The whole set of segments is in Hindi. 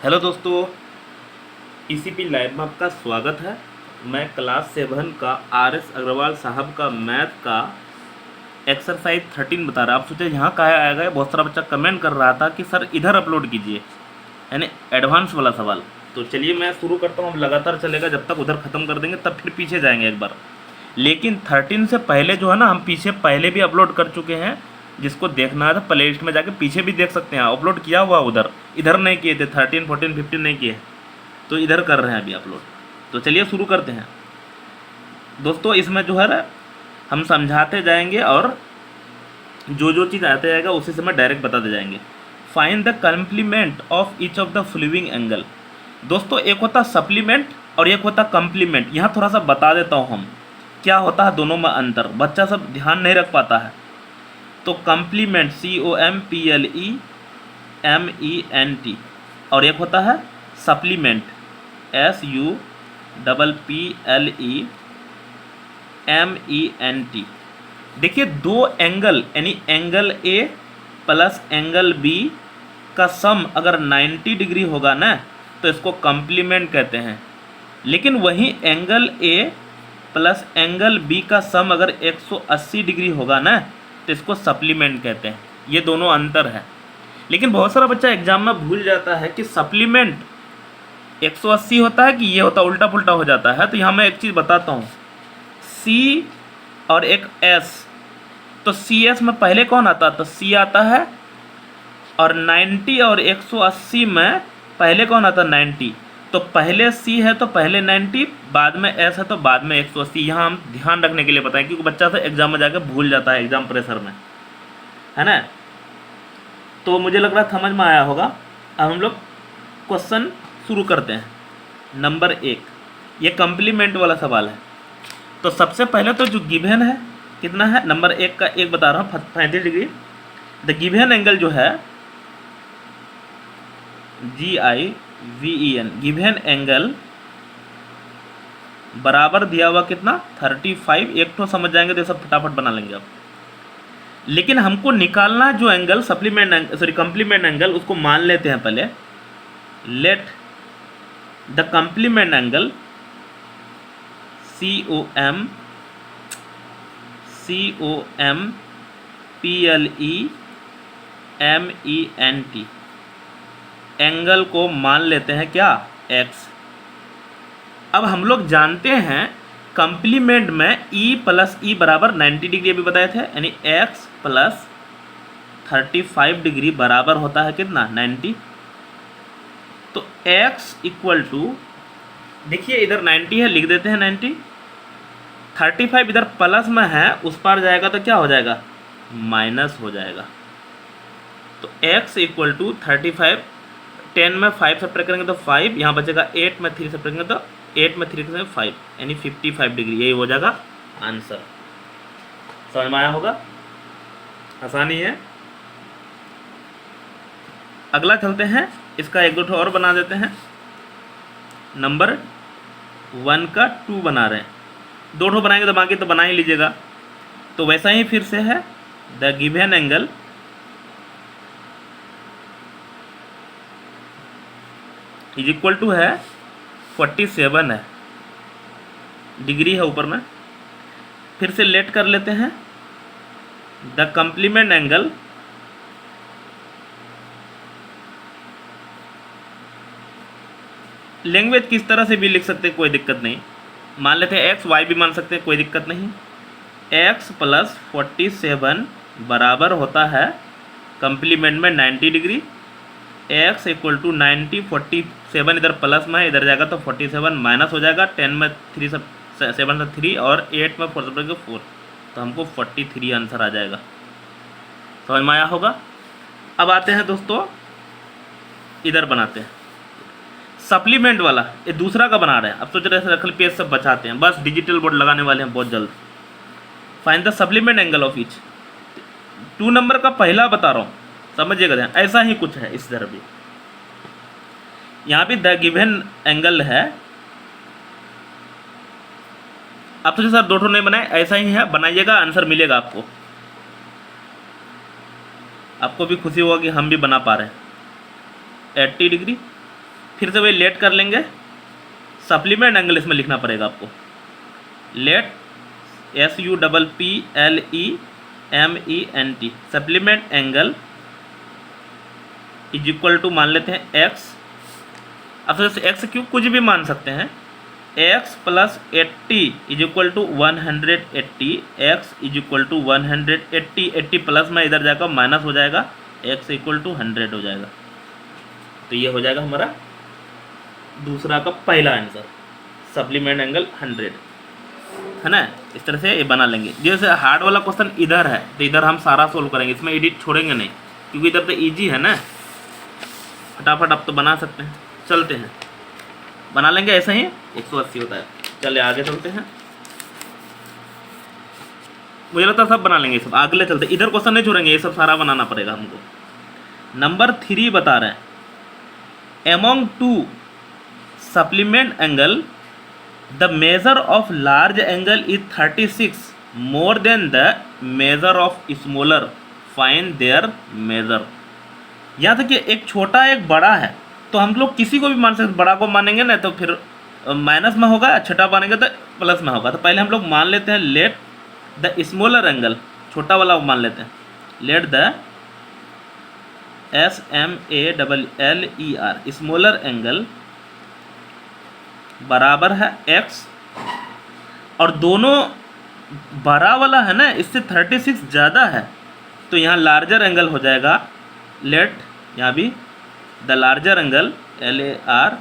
हेलो दोस्तों, ईसीपी लाइव में आपका स्वागत है। मैं क्लास 7 का आर.एस. अग्रवाल साहब का मैथ का एक्सरसाइज 13 बता रहा। आप सोचे यहाँ कहाँ आएगा, बहुत सारा बच्चा कमेंट कर रहा था कि सर इधर अपलोड कीजिए, यानी एडवांस वाला सवाल। तो चलिए मैं शुरू करता हूँ। अब लगातार चलेगा जब तक उधर ख़त्म कर देंगे, तब फिर पीछे जाएंगे एक बार। लेकिन 13 से पहले जो है ना, हम पीछे पहले भी अपलोड कर चुके हैं। जिसको देखना है तो प्ले लिस्ट में जाके पीछे भी देख सकते हैं, अपलोड किया हुआ उधर। इधर नहीं किए थे, 13, 14, 15 नहीं किए, तो इधर कर रहे हैं अभी अपलोड। तो चलिए शुरू करते हैं दोस्तों। इसमें जो है ना, हम समझाते जाएंगे और जो जो चीज़ आते जाएगा उसी से मैं डायरेक्ट बताते जाएंगे। Find the complement of each of the following angle. दोस्तों, एक होता सप्लीमेंट और एक होता कम्प्लीमेंट। यहाँ थोड़ा सा बता देता हूँ हम क्या होता है दोनों में अंतर, बच्चा सब ध्यान नहीं रख पाता है। तो कम्प्लीमेंट COMPLEMENT, और एक होता है सप्लीमेंट SUPPLEMENT। देखिए, दो एंगल यानी angle A plus angle B का सम अगर 90 डिग्री होगा ना, तो इसको कम्प्लीमेंट कहते हैं। लेकिन वही angle A plus angle B का सम अगर 180 डिग्री होगा ना, तो इसको सप्लीमेंट कहते हैं। ये दोनों अंतर है। लेकिन बहुत सारा बच्चा एग्जाम में भूल जाता है कि सप्लीमेंट 180 होता है कि ये होता, उल्टा पुल्टा हो जाता है। तो यहाँ मैं एक चीज़ बताता हूँ, C और एक S। तो CS में पहले कौन आता है? तो C आता है। और 90 और 180 में पहले कौन आता है? 90। तो पहले C है तो पहले 90, बाद में S है तो बाद में 180। यहाँ हम ध्यान रखने के लिए बताएं, क्योंकि बच्चा से एग्जाम में जाकर भूल जाता है, एग्जाम प्रेशर में, है ना। तो मुझे लग रहा समझ में आया होगा। अब हम लोग क्वेश्चन शुरू करते हैं। नंबर 1, ये कम्प्लीमेंट वाला सवाल है। तो सबसे पहले तो जो गिवन है कितना है, नंबर 1 का एक बता रहा हूँ, 35 डिग्री। द गिवन एंगल जो है GIVEN, गिवन एंगल बराबर दिया हुआ कितना, 35। एक तो समझ जाएंगे तो सब फटाफट बना लेंगे आप। लेकिन हमको निकालना जो एंगल कम्प्लीमेंट एंगल, उसको मान लेते हैं पहले। Let the complement angle COMPLEMENT, angle को मान लेते हैं क्या, x। अब हम लोग जानते हैं कम्प्लीमेंट में E प्लस E बराबर 90 डिग्री अभी बताए थे, यानी x प्लस 35 डिग्री बराबर होता है कितना, 90। तो x इक्वल टू, देखिए इधर 90 है, लिख देते हैं 90। 35 इधर प्लस में है, उस पार जाएगा तो क्या हो जाएगा, माइनस हो जाएगा। तो x इक्वल टू 35, 10 में 5 सब्ट्रैक्ट करेंगे तो 5, यहाँ बचेगा 8 में 3 सब्ट्रैक्ट करेंगे तो 8 में 3 करेंगे 5, यानी 55 डिग्री। यही हो जाएगा आंसर। समझ में आया होगा, आसानी है। अगला चलते हैं, इसका एक दो ठो और बना देते हैं। नंबर 1 का 2 बना रहे हैं, 2 ठो बनाएंगे तो बाकी तो बना ही लीजिएगा। तो वैसा ही फिर से है, the given angle is equal to है 47 है, डिग्री है ऊपर में। फिर से लेट कर लेते हैं, द कम्प्लीमेंट एंगल लैंग्वेज किस तरह से भी लिख सकते हैं, कोई दिक्कत नहीं। मान लेते हैं x, y भी मान सकते हैं, कोई दिक्कत नहीं। x प्लस 47 बराबर होता है कम्प्लीमेंट में 90 डिग्री। x इक्वल टू 90, 47 इधर प्लस में है, इधर जाएगा तो 47 माइनस हो जाएगा। 10 में 3 7 से 3 और 8 में 4 से 4, तो हमको 43 आंसर आ जाएगा। समझ में आया होगा। अब आते हैं दोस्तों, इधर बनाते हैं सप्लीमेंट वाला। ये दूसरा का बना रहे हैं। अब सोच रहे हैं रखल पेज सब बचाते हैं, बस डिजिटल बोर्ड लगाने वाले हैं बहुत जल्द। Find the supplement angle of each. 2 number का पहला बता रहा हूँ, समझिएगा ध्यान। ऐसा ही कुछ है इस तरह भी, यहाँ भी द गिवन एंगल है। आप तो सर 2 ठो नहीं बनाए, ऐसा ही है, बनाइएगा, आंसर मिलेगा आपको। आपको भी खुशी होगा कि हम भी बना पा रहे हैं। 80 डिग्री फिर से वही लेट कर लेंगे, सप्लीमेंट एंगल इसमें लिखना पड़ेगा आपको। Let SUPPLEMENT supplement angle is equal to मान लेते हैं एक्स, अब तो एक्स क्यों कुछ भी मान सकते हैं, x plus 80 is equal to 180, x is equal to 180, 80 plus में इधर जाकर माइनस हो जाएगा, x इक्वल टू 100 हो जाएगा। तो ये हो जाएगा हमारा दूसरा का पहला आंसर, सप्लीमेंट एंगल 100 है ना। इस तरह से ये बना लेंगे। जैसे हार्ड वाला क्वेश्चन इधर है तो इधर हम सारा सोल्व करेंगे, इसमें एडिट छोड़ेंगे नहीं, क्योंकि इधर तो ईजी है ना, फटाफट आप तो बना सकते हैं। चलते हैं बना लेंगे, ऐसा ही 180 होता है। चलिए आगे चलते हैं, मुझे लगता है सब बना लेंगे सब। अगले चलते, इधर क्वेश्चन नहीं छोड़ेंगे, ये सब सारा बनाना पड़ेगा हमको। नंबर 3 बता रहे हैं, among two supplement angle the measure of large angle is 36 more than the measure of smaller, find their measure. यहाँ तक कि एक छोटा एक बड़ा है तो हम लोग किसी को भी मान सकते, बड़ा को मानेंगे ना तो फिर माइनस में होगा, छोटा मानेंगे तो प्लस में होगा। तो पहले हम लोग मान लेते हैं लेट द स्मॉलर एंगल, छोटा वाला मान लेते हैं, let the SMALLER smaller angle बराबर है x, और दोनों बड़ा वाला है ना इससे 36 ज़्यादा है, तो यहाँ लार्जर एंगल हो जाएगा। लेट यहाँ भी द लार्जर एंगल LARGER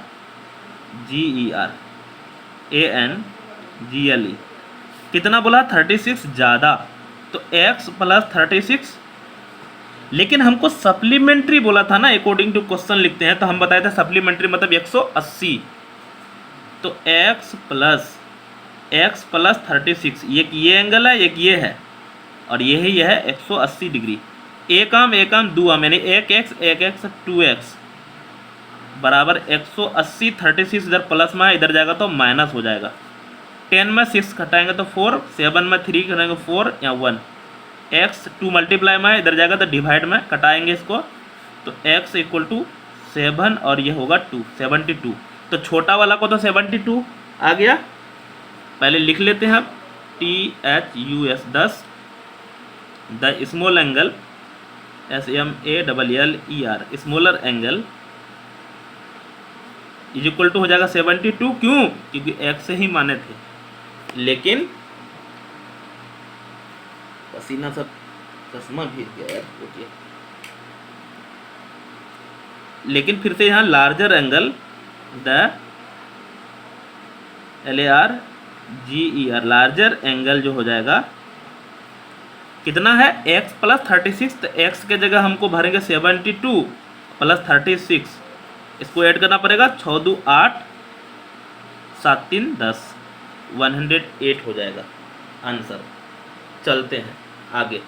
कितना बोला, 36 ज़्यादा, तो x प्लस 36, लेकिन हमको सप्लीमेंट्री बोला था ना, अकॉर्डिंग टू क्वेश्चन लिखते हैं तो हम बताए थे सप्लीमेंट्री मतलब 180, तो x प्लस 36, एक ये एंगल है एक ये है और ये है 180 डिग्री। एक आम दो आम, यानी एक x 2x बराबर 180, 36 इधर प्लस में है, इधर जाएगा तो माइनस हो जाएगा। 10 में 6 घटाएंगे तो 4, 7 में 3 करेंगे 4 या 1, x 2 मल्टीप्लाई में इधर जाएगा तो डिवाइड में कटाएंगे इसको, तो x इक्वल टू 7 और ये होगा 2, 72। तो छोटा वाला को तो 72 आ गया, पहले लिख लेते हैं अब THUS 10, the small angle SMALLER smaller angle is equal to हो जाएगा 72, क्यों, क्योंकि x से ही माने थे, लेकिन पसीना सब चश्मा भीग गया यार, रुकिए। लेकिन फिर से यहाँ larger angle the LARGER larger angle जो हो जाएगा कितना है, x प्लस 36, तो x के जगह हमको भरेंगे 72 प्लस 36, इसको ऐड करना पड़ेगा, 6 2 8 7 3 10, 108 हो जाएगा आंसर। चलते हैं आगे,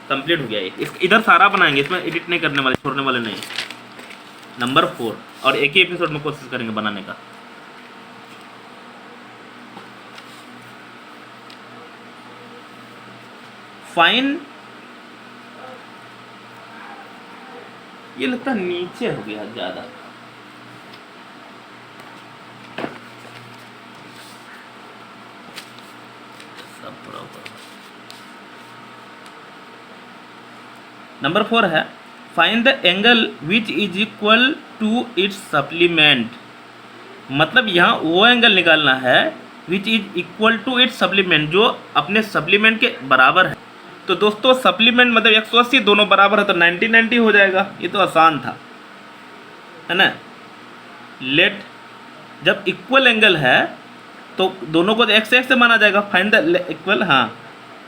कंप्लीट हो गया ये। इधर सारा बनाएंगे, इसमें एडिट नहीं करने वाले, छोड़ने वाले नहीं। नंबर 4, और एक ही एपिसोड में कोशिश करेंगे बनाने का। फाइन, ये लगता है नीचे हो गया ज़्यादा, सब थोड़ा ऊपर। नंबर 4 है, find the angle which is equal to its supplement. मतलब यहाँ वो एंगल निकालना है which is equal to its supplement, जो अपने सप्लीमेंट के बराबर है। तो दोस्तों सप्लीमेंट मतलब 180, दोनों बराबर है तो 90 90 हो जाएगा, ये तो आसान था, है ना। लेट जब इक्वल एंगल है तो दोनों को x से माना जाएगा। फाइंड द इक्वल, हाँ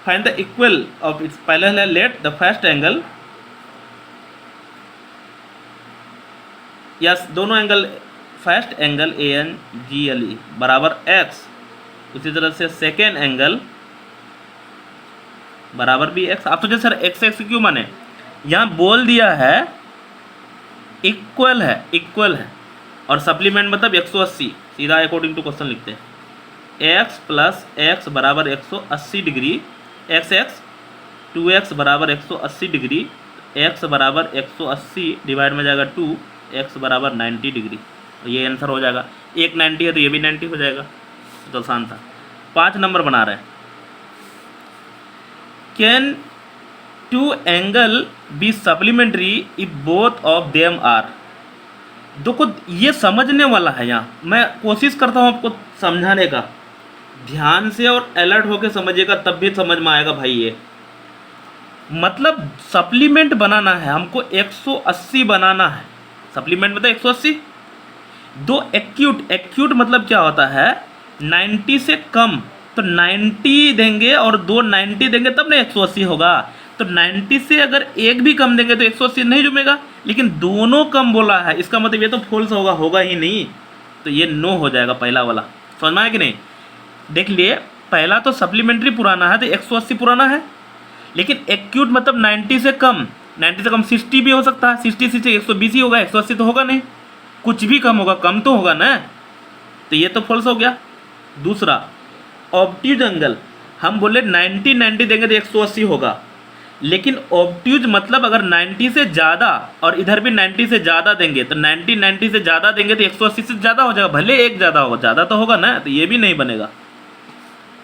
find the equal of its, पहले है let the first angle, yes दोनों एंगल, फर्स्ट एंगल ANGLE बराबर x, उसी तरह से सेकेंड एंगल बराबर भी x। आप सोचे सर x क्यों माने, यहाँ बोल दिया है इक्वल है और सप्लीमेंट मतलब 180, सीधा अकॉर्डिंग टू क्वेश्चन लिखते हैं। x प्लस x बराबर 180 डिग्री, x 2x बराबर 180 डिग्री, x बराबर 180 डिवाइड में जाएगा 2, x बराबर 90 डिग्री, तो ये आंसर हो जाएगा। एक 90 है तो ये भी 90 हो जाएगा, तो आसान था। 5 नंबर बना रहे हैं, can two angle be supplementary if both of them are. देखो ये समझने वाला है, यहाँ मैं कोशिश करता हूँ आपको समझाने का, ध्यान से और अलर्ट होकर समझिएगा तब भी समझ में आएगा भाई। ये मतलब सप्लीमेंट बनाना है हमको, 180 बनाना है। सप्लीमेंट मतलब 180। दो एक्यूट मतलब क्या होता है, 90 से कम, तो 90 देंगे और दो 90 देंगे तब ना 180 होगा। तो 90 से अगर एक भी कम देंगे तो 180 नहीं जुमेगा, लेकिन दोनों कम बोला है, इसका मतलब ये तो फॉल्स होगा ही नहीं, तो ये नो हो जाएगा पहला वाला। समझ में आया कि नहीं? देख लिए, पहला तो सप्लीमेंट्री पुराना है तो 180 पुराना है, लेकिन एक्यूट मतलब 90 से कम, 90 से कम 60 भी हो सकता है, 60 से 120 ही होगा, 180 तो होगा नहीं, कुछ भी कम होगा, कम तो होगा ना, तो ये तो फॉल्स हो गया। दूसरा ऑब्ट्यूज एंगल, हम बोले 90 देंगे तो 180 होगा, लेकिन ऑब्ट्यूज मतलब अगर 90 से ज़्यादा और इधर भी 90 से ज़्यादा देंगे तो 90 से ज़्यादा देंगे तो 180 से ज़्यादा हो जाएगा, भले एक ज़्यादा होगा, ज़्यादा तो होगा ना, तो ये भी नहीं बनेगा,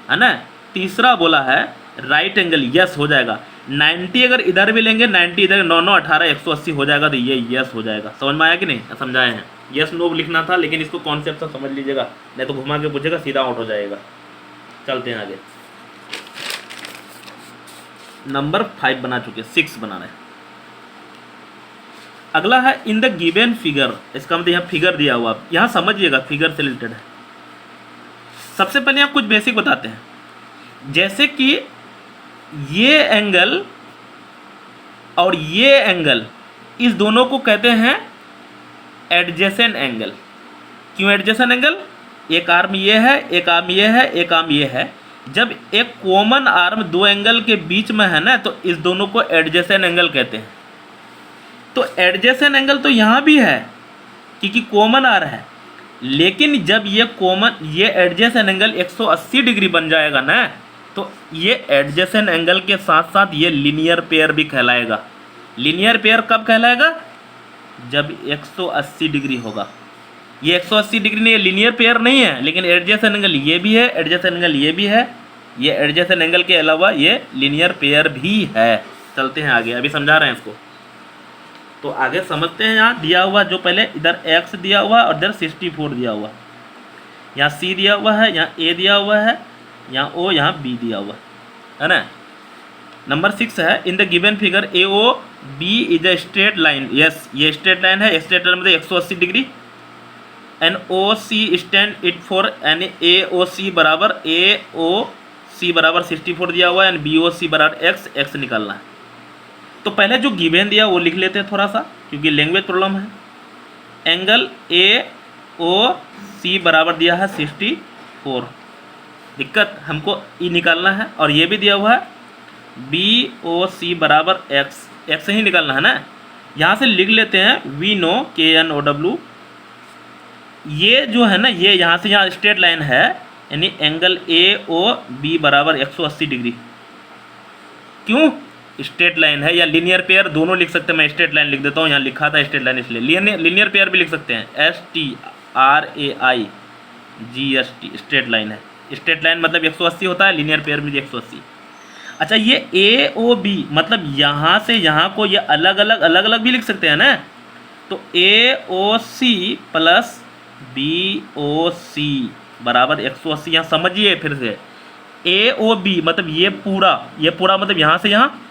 है ना। तीसरा बोला है राइट एंगल, यस हो जाएगा। 90 अगर इधर भी लेंगे, 90 इधर, 9 9 18 180 हो जाएगा, तो ये यस हो जाएगा। समझ में आया कि नहीं? समझाए हैं, यस नो लिखना था, लेकिन इसको कॉन्सेप्ट से समझ लीजिएगा, नहीं तो घुमा के पूछेगा सीधा आउट हो जाएगा। चलते हैं आगे, नंबर 5 बना चुके, 6 बना रहे हैं। अगला है इन द गिवन फिगर, इसका मतलब यहाँ फिगर दिया हुआ, यहाँ समझिएगा फिगर से रिलेटेड है। सबसे पहले आप कुछ बेसिक बताते हैं, जैसे कि ये एंगल और ये एंगल, इस दोनों को कहते हैं एडजेसेंट एंगल। क्यों एडजेसेंट एंगल? एक आर्म ये है, एक आर्म ये है, एक आर्म ये है, जब एक कॉमन आर्म दो एंगल के बीच में है ना, तो इस दोनों को एडजेसेंट एंगल कहते हैं। तो एडजेसेंट एंगल तो यहाँ भी है क्योंकि कॉमन आर है, लेकिन जब ये एडजेसेंट एंगल 180 डिग्री बन जाएगा ना, तो ये एडजेसेंट एंगल के साथ साथ ये लीनियर पेयर भी कहलाएगा। लीनियर पेयर कब कहलाएगा? जब 180 डिग्री होगा। ये 180 डिग्री नहीं, ये लीनियर पेयर नहीं है, लेकिन एडजेसेंट एंगल ये भी है, एडजेसेंट एंगल ये भी है, ये एडजेसेंट एंगल के अलावा ये लीनियर पेयर भी है। चलते हैं आगे, अभी समझा रहे हैं इसको, तो आगे समझते हैं। यहाँ दिया हुआ जो पहले इधर x दिया हुआ और इधर 64 दिया हुआ, यहाँ c दिया हुआ है, यहाँ a दिया हुआ है, यहाँ o, यहाँ b दिया हुआ है ना। नंबर 6 है in the given figure A O B is a straight line. Yes, ये स्ट्रेट लाइन है, स्ट्रेट लाइन मतलब 180 degree. N O C stand it for, N A O C बराबर ए ओ सी बराबर 64 दिया हुआ है, एंड बी ओ सी बराबर एक्स निकालना है। तो पहले जो गिवन दिया वो लिख लेते हैं थोड़ा सा, क्योंकि लैंग्वेज प्रॉब्लम है। एंगल ए ओ सी बराबर दिया है 64, दिक्कत हमको ई निकालना है, और ये भी दिया हुआ है बी ओ सी बराबर एक्स ही निकालना है ना। यहाँ से लिख लेते हैं वी नो के एन ओ डब्ल्यू, ये जो है ना, ये यहाँ से यहाँ स्ट्रेट लाइन है, यानी एंगल ए ओ बी बराबर 180 डिग्री। क्यों? स्ट्रेट लाइन है, या लीनियर पेयर दोनों लिख सकते हैं। मैं स्ट्रेट लाइन लिख देता हूँ, यहाँ लिखा था स्ट्रेट लाइन, इसलिए लीनियर पेयर भी लिख सकते हैं, STRAIGST स्ट्रेट लाइन है। स्ट्रेट लाइन मतलब 180 होता है, लीनियर पेयर भी 180। अच्छा, ये ए ओ बी मतलब यहाँ से यहाँ को ये अलग अलग भी लिख सकते हैं ना, तो ए O C plus B O C बराबर 180। यहाँ समझिए फिर से, ए ओ बी मतलब ये पूरा मतलब यहाँ से यहाँ,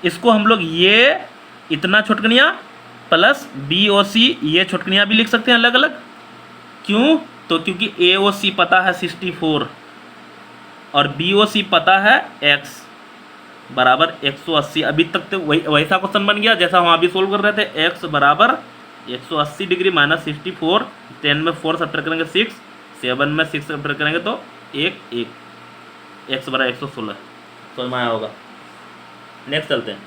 इसको हम लोग ये इतना छुटकनियाँ प्लस बी ओ सी ये छुटकनियाँ भी लिख सकते हैं अलग अलग। क्यों? तो क्योंकि ए ओ सी पता है 64 और बी ओ सी पता है x बराबर 180। अभी तक तो वैसा क्वेश्चन बन गया जैसा हम अभी सोल्व कर रहे थे। x बराबर 180 डिग्री माइनस 64, 10 में 4 सब्ट्रैक्ट करेंगे 6, 7 में 6 सब्ट्रैक्ट करेंगे तो 1 x बराबर 116। समझ में आया होगा। नेक्स्ट चलते हैं,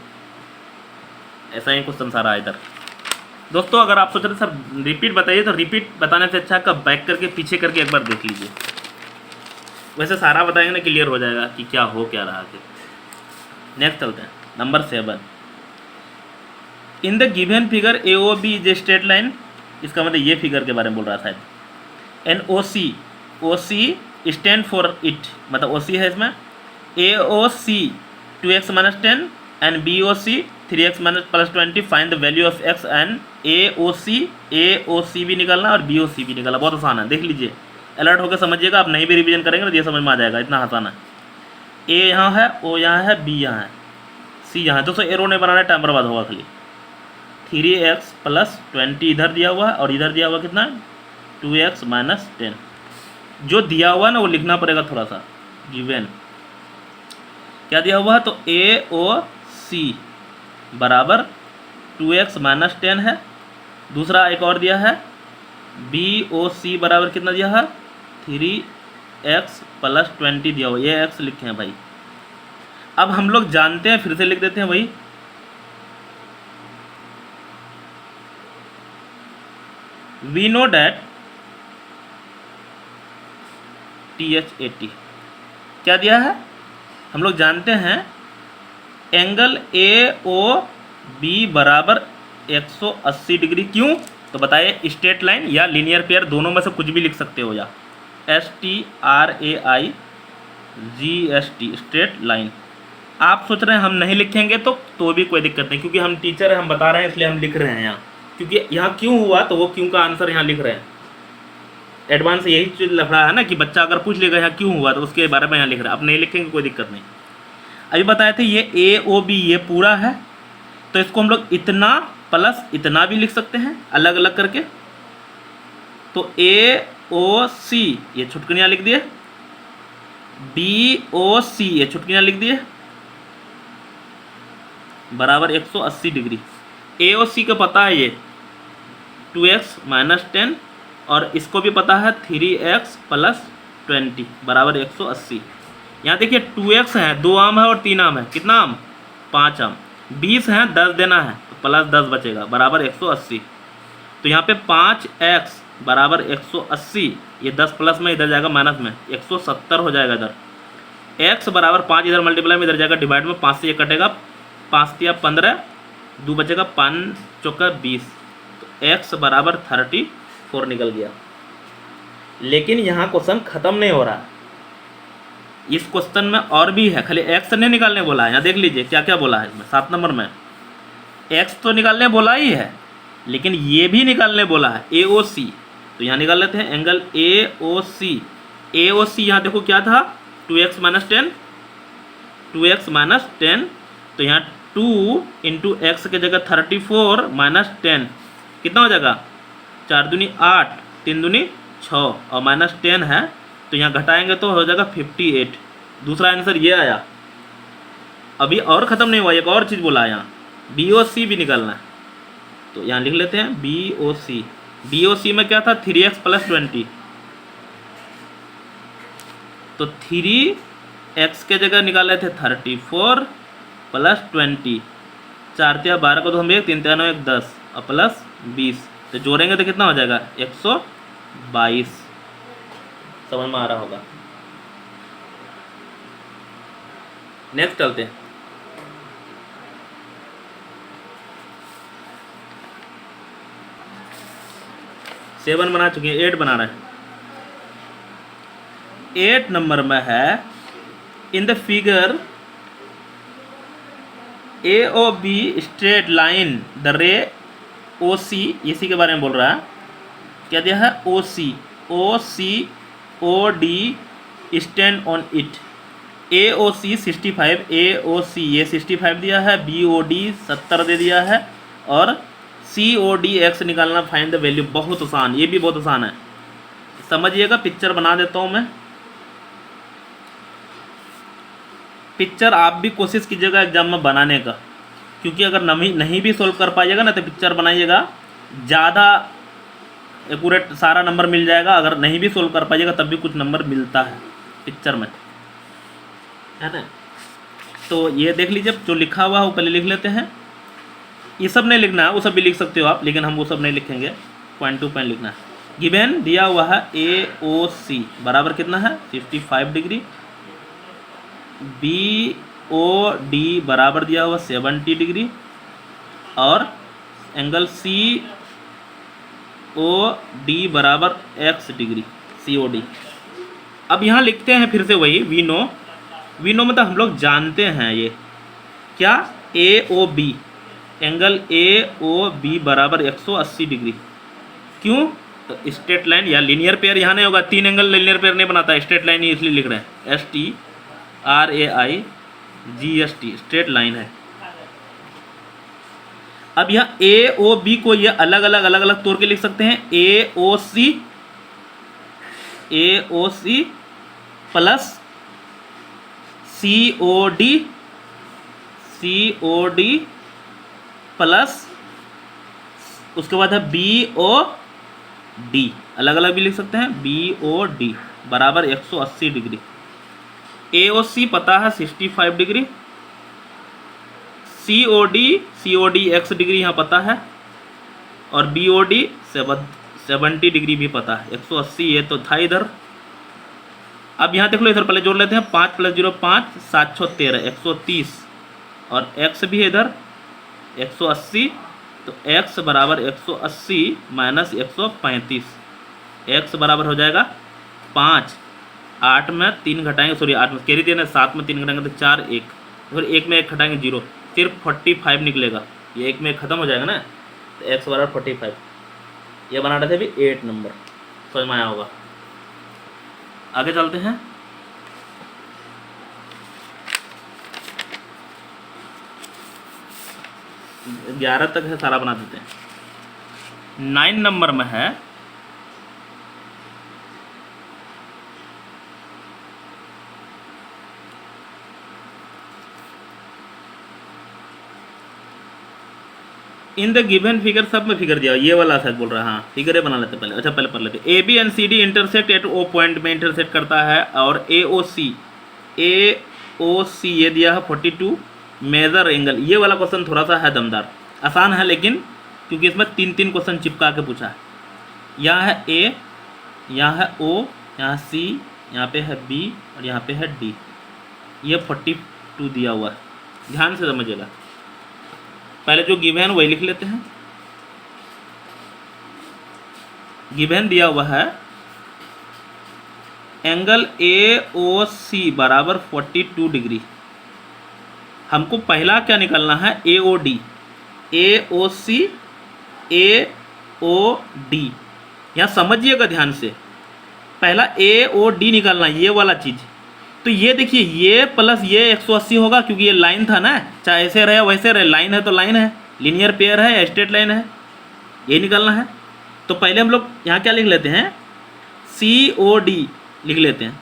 ऐसा ही क्वेश्चन सारा इधर। दोस्तों अगर आप सोच रहे सर रिपीट बताइए, तो रिपीट बताने से अच्छा कब बैक करके पीछे करके एक बार देख लीजिए, वैसे सारा बताएंगे ना क्लियर हो जाएगा कि क्या हो क्या रहा है। नेक्स्ट चलते हैं, number 7। In the given figure A O B is a straight line, इसका मतलब ये फिगर के बारे में बोल रहा था। N O C stand for it, मतलब ओ सी है इसमें। A O C 2x minus 10 and B O C 3x minus plus 20, find the value of x and A O C भी निकालना और बी ओ सी भी निकालना। बहुत आसान है, देख लीजिए, अलर्ट होकर समझिएगा। आप नहीं भी रिवीजन करेंगे तो ये समझ में आ जाएगा, इतना आसान है। ए यहाँ है, ओ यहाँ है, बी यहाँ है, सी यहाँ है। दोस्तों एरो नहीं बनाना, टाइम बर्बाद होगा खाली। 3x प्लस 20 इधर दिया हुआ है और इधर दिया हुआ कितना, 2x माइनस 10। जो दिया हुआ ना वो लिखना पड़ेगा थोड़ा सा। गिवन क्या दिया हुआ है, तो ए ओ सी बराबर 2x माइनस 10 है। दूसरा एक और दिया है, बी ओ सी बराबर कितना दिया है, 3x प्लस 20 दिया हुआ, ये x लिखे हैं भाई। अब हम लोग जानते हैं, फिर से लिख देते हैं भाई, वी नो डैट TH80 क्या दिया है, हम लोग जानते हैं एंगल ए ओ बी बराबर 180 डिग्री। क्यों, तो बताइए, स्ट्रेट लाइन या लीनियर पेयर, दोनों में से कुछ भी लिख सकते हो, या STRAIGST स्ट्रेट लाइन। आप सोच रहे हैं हम नहीं लिखेंगे तो भी कोई दिक्कत नहीं, क्योंकि हम टीचर हैं, हम बता रहे हैं इसलिए हम लिख रहे हैं यहाँ। क्योंकि यहाँ क्यों हुआ तो वो क्यों का आंसर यहाँ लिख रहे हैं। एडवांस यही चीज़ लग रहा है ना कि बच्चा अगर पूछ लेगा यहाँ क्यों हुआ तो उसके बारे में यहाँ लिख रहा है। अब नहीं लिखेंगे कोई दिक्कत नहीं। अभी बताए थे ये ए ओ बी ये पूरा है, तो इसको हम लोग इतना प्लस इतना भी लिख सकते हैं अलग अलग करके। तो ए ओ सी ये छुटकनियाँ लिख दिए, बी ओ सी ये छुटकनियाँ लिख दिए, बराबर 180 डिग्री। ए ओ सी का पता है ये 2x माइनस 10 और इसको भी पता है 3x प्लस 20 बराबर 180। यहाँ देखिए 2x है, 2 आम है और 3 आम है, कितना आम, 5 आम। 20 है, 10 देना है तो प्लस 10 बचेगा बराबर 180। तो यहाँ पे 5x बराबर 180, ये 10 प्लस में इधर जाएगा माइनस में, 170 हो जाएगा इधर। x बराबर 5 इधर मल्टीप्लाई में इधर जाएगा डिवाइड में, 5 से ये कटेगा, 5 तिया 15, 2 बचेगा, 5 चौका 20, तो x बराबर 34 निकल गया। लेकिन यहाँ क्वेश्चन खत्म नहीं हो रहा, इस क्वेश्चन में और भी है, खाली x नहीं निकालने बोला है। यहाँ देख लीजिए क्या क्या बोला है इसमें। 7 नंबर में x तो निकालने बोला ही है, लेकिन ये भी निकालने बोला है ए ओ सी। तो यहाँ निकाल लेते हैं angle A O C. A O सी यहाँ देखो क्या था, 2x माइनस 10, 2x माइनस 10। तो यहाँ 2 इंटू एक्स के जगह 34 माइनस 10 कितना हो जाएगा, 4 दूनी 8, 3 दूनी 6 और माइनस 10 है, तो यहाँ घटाएंगे तो हो जाएगा 58। दूसरा आंसर ये आया। अभी और ख़त्म नहीं हुआ, एक और चीज़ बोला है यहाँ, बी ओ सी भी निकालना है। तो यहाँ लिख लेते हैं बी ओ सी। बी ओ सी में क्या था, 3x प्लस 20। तो 3x के जगह निकाले थे 34 प्लस 20, 4 तिया 12 को तो हम 1, 3 तिया 9 1 10 और प्लस 20, तो जोड़ेंगे तो कितना हो जाएगा 122। समझ में आ रहा होगा। नेक्स्ट चलते हैं। सेवन बना चुके हैं, 8 बना रहे हैं। 8 नंबर में है, in the figure A O B straight line the ray O सी, इसी के बारे में बोल रहा है। क्या दिया है, O C O D stand on it. A O C 65, A O C ये 65 दिया है, बी ओ डी 70 दे दिया है, और सी ओ डी एक्स निकालना, फाइंड द वैल्यू। बहुत आसान, ये भी बहुत आसान है, समझिएगा। पिक्चर बना देता हूँ मैं। पिक्चर आप भी कोशिश कीजिएगा एग्जाम में बनाने का, क्योंकि अगर नहीं भी सोल्व कर पाइएगा ना तो पिक्चर बनाइएगा, ज़्यादा एक्यूरेट सारा नंबर मिल जाएगा। अगर नहीं भी सोल्व कर पाइएगा तब भी कुछ नंबर मिलता है पिक्चर में, है ना। तो ये देख लीजिए, जो लिखा हुआ है वो पहले लिख लेते हैं। ये सब नहीं लिखना है, वो सब भी लिख सकते हो आप, लेकिन हम वो सब नहीं लिखेंगे, पॉइंट टू पॉइंट लिखना है। गिवन दिया हुआ है ए ओ सी बराबर कितना है 55 डिग्री, बी ओ डी बराबर दिया हुआ 70 डिग्री, और एंगल सी ओ डी बराबर एक्स डिग्री COD। अब यहाँ लिखते हैं फिर से वही वी नो मतलब हम लोग जानते हैं ये क्या, AOB एंगल AOB बराबर 180 डिग्री। क्यों? तो स्ट्रेट लाइन या लीनियर पेयर यहाँ नहीं होगा, 3 एंगल लीनियर पेयर नहीं बनाता है, स्ट्रेट लाइन ही इसलिए लिख रहे हैं STRAIGST स्ट्रेट लाइन है। अब यहाँ AOB को ये अलग अलग तोड़ के लिख सकते हैं, AOC प्लस COD प्लस उसके बाद है BOD, अलग अलग भी लिख सकते हैं, BOD बराबर 180 डिग्री। AOC पता है 65 डिग्री, COD x डिग्री यहाँ पता है, और BOD 70 डिग्री भी पता है। 180 ये तो था इधर। अब यहाँ देख लो, इधर पहले जोड़ लेते हैं, 5 + 0 5 7 6 13 130, और x भी है इधर 180, तो x बराबर 180 माइनस 135, x बराबर हो जाएगा 5, 8 में 3 घटाएंगे, सॉरी 8 में कैरी देना, 7 में 3 घटाएंगे तो 4 1, फिर 1 में 1 घटाएंगे 0, सिर्फ 45 निकलेगा। ये 1 में 1 खत्म हो जाएगा ना, तो x बराबर 45। ये बना रहे थे अभी 8 नंबर, समझ में आया होगा। आगे चलते हैं। ग्यारह तक है, सारा बना देते हैं। 9 नंबर में है इन द गिवन फिगर, सब में फिगर दिया, ये वाला शायद बोल रहा है, हाँ फिगर बना लेते पहले। अच्छा पहले पढ़ लेते। AB and CD intersect at O point में इंटरसेक्ट करता है, और AOC ये दिया है 42 मेजर एंगल। ये वाला क्वेश्चन थोड़ा सा है दमदार, आसान है लेकिन, क्योंकि इसमें 3 क्वेश्चन चिपका के पूछा है। यहाँ है A, यहाँ है O, यहाँ C, यहाँ पे है B और यहाँ पे है D। ये 42 दिया हुआ है, ध्यान से समझिएगा। पहले जो गिवन वही लिख लेते हैं। गिवन दिया हुआ है एंगल AOC बराबर 42 डिग्री। हमको पहला क्या निकालना है, AOD, AOC AOD। यहाँ समझिएगा ध्यान से, पहला AOD निकालना, ये वाला चीज़। तो ये देखिए, ये प्लस ये 180 होगा, क्योंकि ये लाइन था ना, चाहे ऐसे रहे वैसे रहे, लाइन है तो लाइन है, लीनियर पेयर है, स्ट्रेट लाइन है, ये निकालना है। तो पहले हम लोग यहाँ क्या लिख लेते हैं, COD लिख लेते हैं,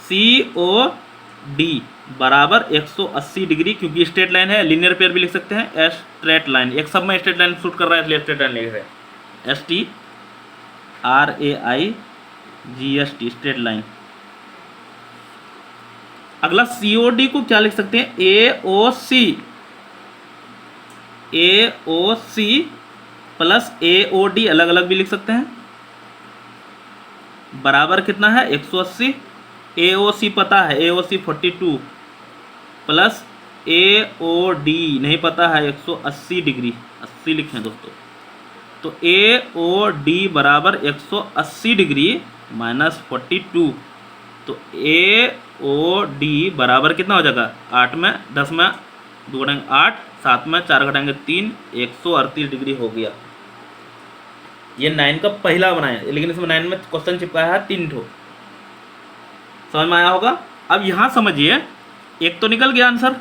COD बराबर 180 डिग्री, क्योंकि स्ट्रेट लाइन है। लीनियर पेयर भी लिख सकते हैं, स्ट्रेट लाइन, एक सब में स्ट्रेट लाइन शूट कर रहा है इसलिए स्ट्रेट लाइन लिख रहे हैं, STRAIGST स्ट्रेट लाइन। अगला COD को क्या लिख सकते हैं, AOC प्लस AOD, अलग अलग भी लिख सकते हैं, बराबर कितना है 180। AOC पता है, AOC 42 प्लस AOD नहीं पता है 180 डिग्री, 80 लिखें दोस्तों। तो AOD बराबर 180 डिग्री माइनस 42, तो AOD बराबर कितना हो जाएगा, 8 में 10 में 2 घटाएंगे 8, 7 में 4 घटाएंगे 3, 138 डिग्री हो गया। ये 9 का पहला बनाया, लेकिन इसमें 9 में क्वेश्चन चिपकाया है 3 ठो, समझ में आया होगा। अब यहाँ समझिए, एक तो निकल गया आंसर,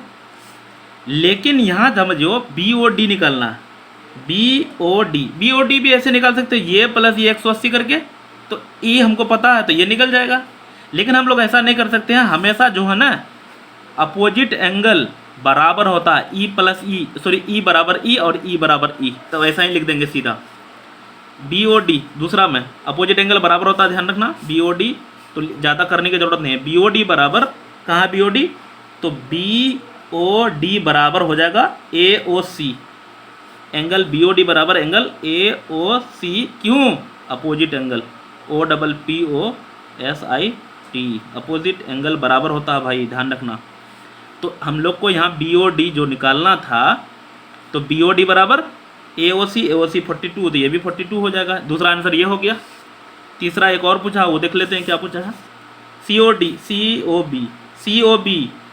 लेकिन यहाँ समझो BOD निकालना है। BOD भी ऐसे निकाल सकते हो, ये प्लस ये 180 करके, तो E हमको पता है तो ये निकल जाएगा। लेकिन हम लोग ऐसा नहीं कर सकते हैं, हमेशा जो है ना अपोजिट एंगल बराबर होता है, E बराबर E और E बराबर E, तो ऐसा ही लिख देंगे सीधा। BOD दूसरा में अपोजिट एंगल बराबर होता है, ध्यान रखना। BOD तो ज़्यादा करने की ज़रूरत नहीं है। BOD बराबर, कहाँ BOD, तो BOD बराबर हो जाएगा AOC, एंगल BOD बराबर एंगल AOC। क्यों, opposite angle, OPPOSIT, opposite angle बराबर होता है भाई, ध्यान रखना। तो हम लोग को यहाँ BOD जो निकालना था, तो BOD बराबर AOC 42, तो ये भी 42 हो जाएगा। दूसरा आंसर ये हो गया। तीसरा एक और पूछा, वो देख लेते हैं क्या पूछा है। COB,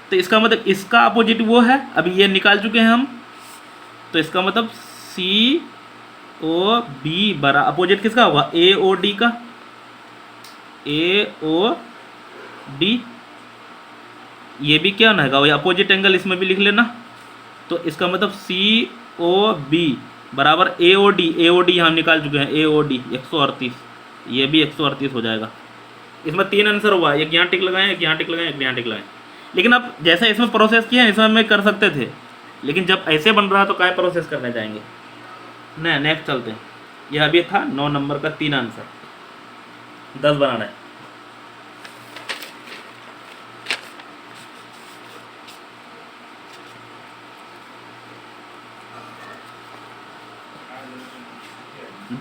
तो इसका मतलब इसका अपोजिट वो है, अभी ये निकाल चुके हैं हम, तो इसका मतलब COB बरा अपोजिट किसका होगा, AOD का, AOD। ये भी क्या ना है, अपोजिट एंगल इसमें भी लिख लेना। तो इसका मतलब COB बराबर AOD यहाँ निकाल चुके हैं, AOD 138, ये भी 138 हो जाएगा। इसमें 3 आंसर हुआ, एक यहाँ टिक लगाएं, एक यहाँ टिक लगाएं, एक यहाँ टिक लगाएं। लेकिन अब जैसे इसमें प्रोसेस किया है, इसमें में कर सकते थे, लेकिन जब ऐसे बन रहा है तो क्या प्रोसेस करने जाएंगे। नहीं, नेक्स्ट चलते हैं। यह अभी था 9 नंबर का 3 आंसर, 10 बनाना है।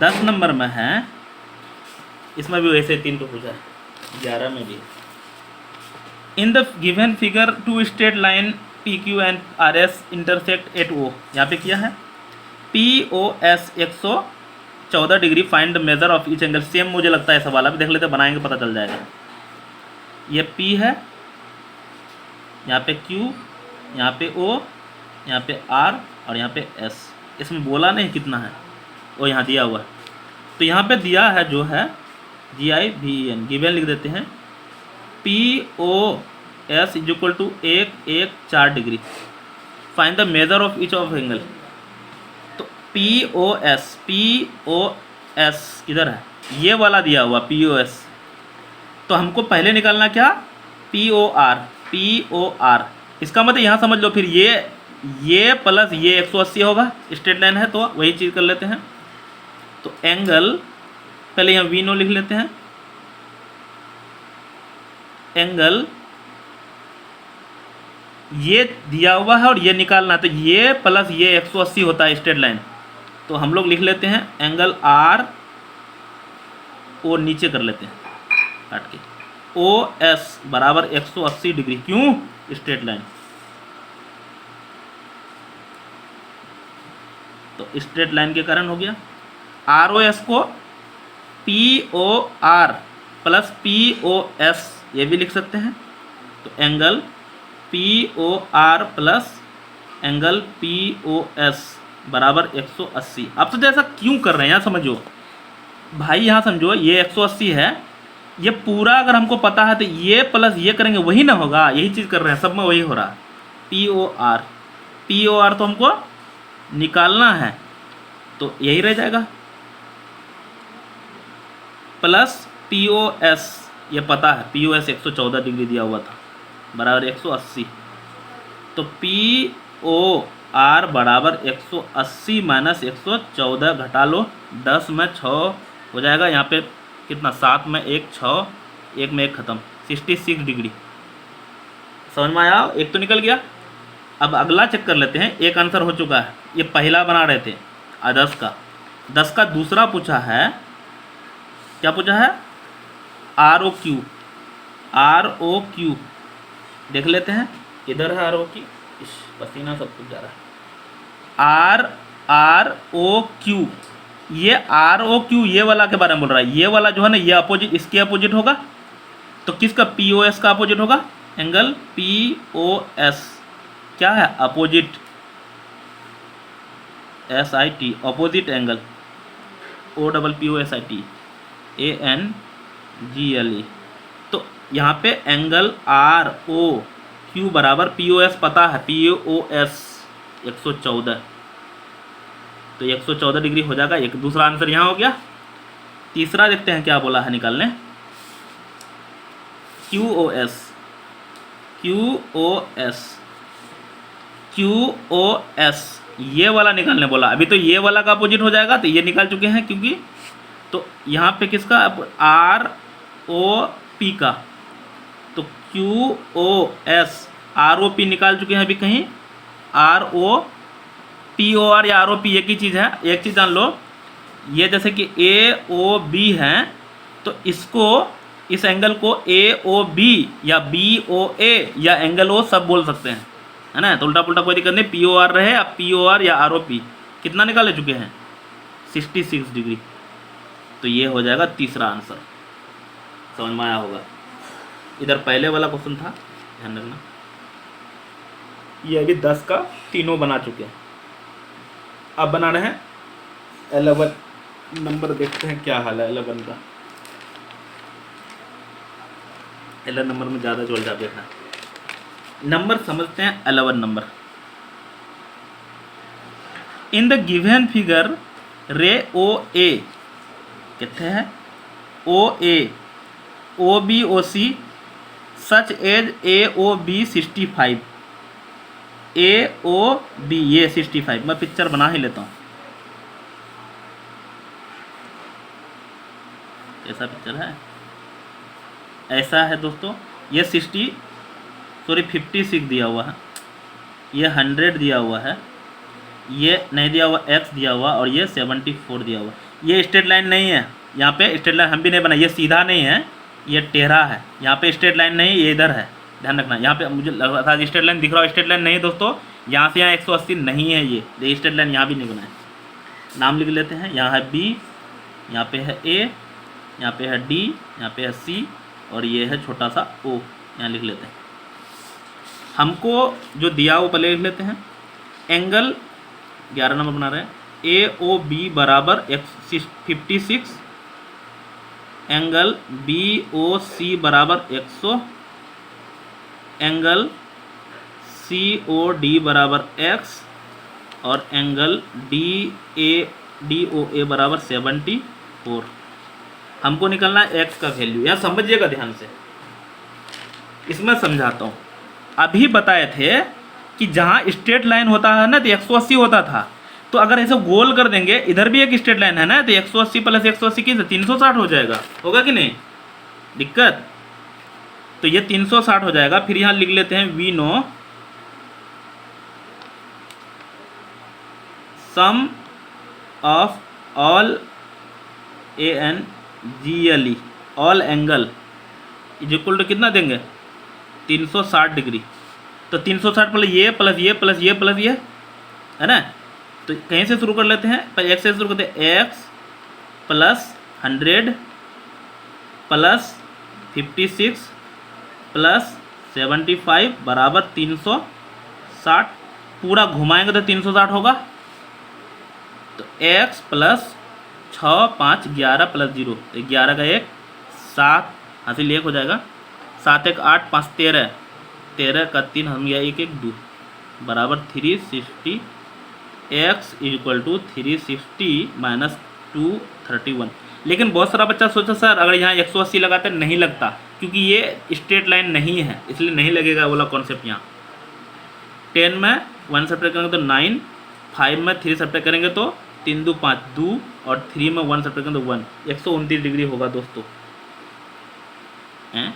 दस नंबर में है, इसमें भी वैसे 3 तो पूछा है, 11 में भी। इन the given figure 2 straight line PQ and RS intersect at O, यहाँ पे किया है POS 114 degree, find the measure of each angle. Same मुझे लगता है सवाल, अभी देख लेते हैं, बनाएंगे पता चल जाएगा। ये P है, यहाँ पे Q, यहाँ पे O, यहाँ पे R और यहाँ पे S। इसमें बोला नहीं कितना है, वो यहाँ दिया हुआ है। तो यहाँ पे दिया है जो है GIVEN, गिवन लिख देते हैं। POS equal to 114 degree, find the measure of each of angle. तो POS किधर है, ये वाला दिया हुआ POS, तो हमको पहले निकालना क्या, POR। इसका मतलब यहाँ समझ लो, फिर ये प्लस ये 180 होगा, स्ट्रेट लाइन है तो वही चीज़ कर लेते हैं। तो एंगल, पहले यहाँ V0 लिख लेते हैं, एंगल ये दिया हुआ है और ये निकालना, तो ये प्लस ये 180 होता है स्ट्रेट लाइन, तो हम लोग लिख लेते हैं एंगल RO, नीचे कर लेते हैं काट के, OS बराबर 180 डिग्री, क्यों, स्ट्रेट लाइन। तो स्ट्रेट लाइन के कारण हो गया। ROS को POR प्लस POS ये भी लिख सकते हैं, तो angle POR plus angle POS बराबर 180। अब तो ऐसा क्यों कर रहे हैं, यहाँ समझो भाई, यहाँ समझो, ये 180 है, ये पूरा अगर हमको पता है तो ये प्लस ये करेंगे वही ना होगा, यही चीज़ कर रहे हैं, सब में वही हो रहा है। POR तो हमको निकालना है, तो यही रह जाएगा, प्लस POS, ये पता है POS 114 डिग्री दिया हुआ था, बराबर 180। तो POR बराबर 180 माइनस 114 घटा लो, 10 में 6 हो जाएगा, यहाँ पे कितना, 7 में 1 6, 1 में 1 खत्म, 66 डिग्री। समझ में आया, एक तो निकल गया। अब अगला चेक कर लेते हैं, एक आंसर हो चुका है, ये पहला बना रहे थे 10 का दूसरा पूछा है, क्या पूछा है, ROQ देख लेते हैं, किधर है ROQ, पसीना सब कुछ जा रहा है। ROQ, ये ROQ ये वाला के बारे में बोल रहा है, ये वाला जो है ना, ये अपोजिट, इसके अपोजिट होगा, तो किसका, POS का अपोजिट होगा, एंगल POS क्या है, opposite, SIT, opposite angle, OPPOSIT ANGLE। तो यहाँ पे एंगल ROQ बराबर POS पता है, POS 114, तो 114 डिग्री हो जाएगा। एक दूसरा आंसर यहाँ हो गया। तीसरा देखते हैं क्या बोला है निकालने, QOS ये वाला निकालने बोला। अभी तो ये वाला का अपोजिट हो जाएगा, तो ये निकाल चुके हैं, क्योंकि तो यहाँ पे किसका, ROP का, तो QOS ROP निकाल चुके हैं अभी कहीं, POR या ROP एक ही चीज़ है। एक चीज़ जान लो, ये जैसे कि AOB है, तो इसको, इस एंगल को AOB या BOA या एंगल O सब बोल सकते हैं, है ना, तो उल्टा पुल्टा कोई दिक्कत नहीं, POR रहे, अब POR या ROP कितना निकाले चुके हैं 66 डिग्री। तो ये हो जाएगा तीसरा आंसर। समझ में आया होगा। इधर पहले वाला क्वेश्चन था, ध्यान रखना। ये अभी 10 का तीनों बना चुके हैं। अब बना रहे हैं 11 नंबर। देखते हैं क्या हाल है 11 का। 11 नंबर में ज़्यादा जोड़ जा देखना। नंबर समझते हैं 11 नंबर। In the given figure ray O A कितने हैं O A O B O C such as A O B 65 A O B ये 65। मैं पिक्चर बना ही लेता हूँ। कैसा पिक्चर है? ऐसा है दोस्तों। ये 56 दिया हुआ है, ये 100 दिया हुआ है, ये नहीं दिया हुआ x दिया हुआ, और ये 74 दिया हुआ। ये स्ट्रेट लाइन नहीं है, यहाँ पे स्ट्रेट लाइन हम भी नहीं बना। ये सीधा नहीं है, ये टेढ़ा है। यहाँ पे स्ट्रेट लाइन नहीं, ये इधर है, ध्यान रखना। यहाँ पे मुझे लग रहा था स्ट्रेट लाइन दिख रहा है, स्ट्रेट लाइन नहीं दोस्तों। यहाँ से यहाँ 180 नहीं है। ये स्ट्रेट लाइन यहाँ भी नहीं बना है। नाम लिख लेते हैं। यहाँ है b, यहाँ पे है a, यहाँ पे है d, यहाँ पे है c, और ये है छोटा सा o। यहाँ लिख लेते हैं। हमको जो दिया वो पहले लिख लेते हैं। एंगल 11 नंबर बना रहे हैं। ए ओ बी बराबर 56, एंगल बी ओ सी बराबर 100, एंगल सी ओ डी बराबर x, और एंगल डी ओ ए बराबर 74। हमको निकलना है x का वैल्यू। यहाँ समझिएगा ध्यान से, इसमें समझाता हूँ। अभी बताए थे कि जहाँ स्ट्रेट लाइन होता है ना तो 180 होता था। तो अगर ऐसे गोल कर देंगे, इधर भी एक स्ट्रेट लाइन है ना, तो 180 प्लस 180 की 360 हो जाएगा। होगा कि नहीं दिक्कत? तो ये 360 हो जाएगा। फिर यहाँ लिख लेते हैं we know sum of all ANGLE all angle is equal to कितना देंगे 360 डिग्री। तो 360 प्लस ये प्लस ये प्लस ये प्लस ये है ना। तो कहीं से शुरू कर लेते हैं, पहले x से शुरू करते हैं। x प्लस 100 प्लस 56 प्लस 75 बराबर 360। पूरा घुमाएंगे तो 360 होगा। तो x प्लस 6 5 11 प्लस 0, 11 का 1 7 हासिल 1 हो जाएगा। 7 1 8 5 13, 13 का 3 हम गया 1 1 2 बराबर 360। x equal to 360 minus 231। लेकिन बहुत सारा बच्चा सोचा सर अगर यहाँ 180 लगाते नहीं लगता, क्योंकि ये स्ट्रेट लाइन नहीं है इसलिए नहीं लगेगा बोला कॉन्सेप्ट। यहाँ 10 में 1 सब्ट्रैक्ट करेंगे तो 9, 5 में 3 सब्ट्रैक्ट करेंगे तो 3 2 5 2, और 3 में 1 सब्ट्रैक्ट करेंगे तो 1। 129 डिग्री होगा दोस्तों। हैं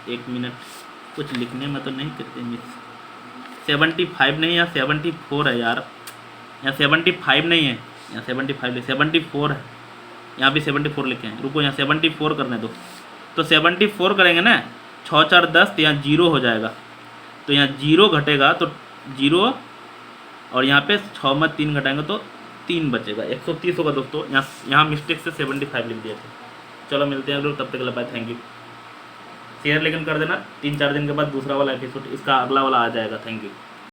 1 मिनट, कुछ लिखने में तो नहीं करते मिस। 75 नहीं, यहाँ 74 है यार। यहाँ 75 नहीं है, यहाँ 74 है। यहाँ भी 74 लिखे हैं। रुको यहाँ 74 करने दो। तो 74 करेंगे ना, 6 4 10, तो यहाँ 0 हो जाएगा। तो यहाँ 0 घटेगा तो 0, और यहाँ पे 6 में 3 घटाएंगे तो 3 बचेगा। 130 होगा दोस्तों। यहाँ मिस्टेक से 75 लिख दिए थे। चलो मिलते हैं लोग, तब तक के लिए बाय, थैंक यू। शेयर लेकिन कर देना, 3 4 दिन के बाद दूसरा वाला एपिसोड इसका अगला वाला आ जाएगा। Thank you.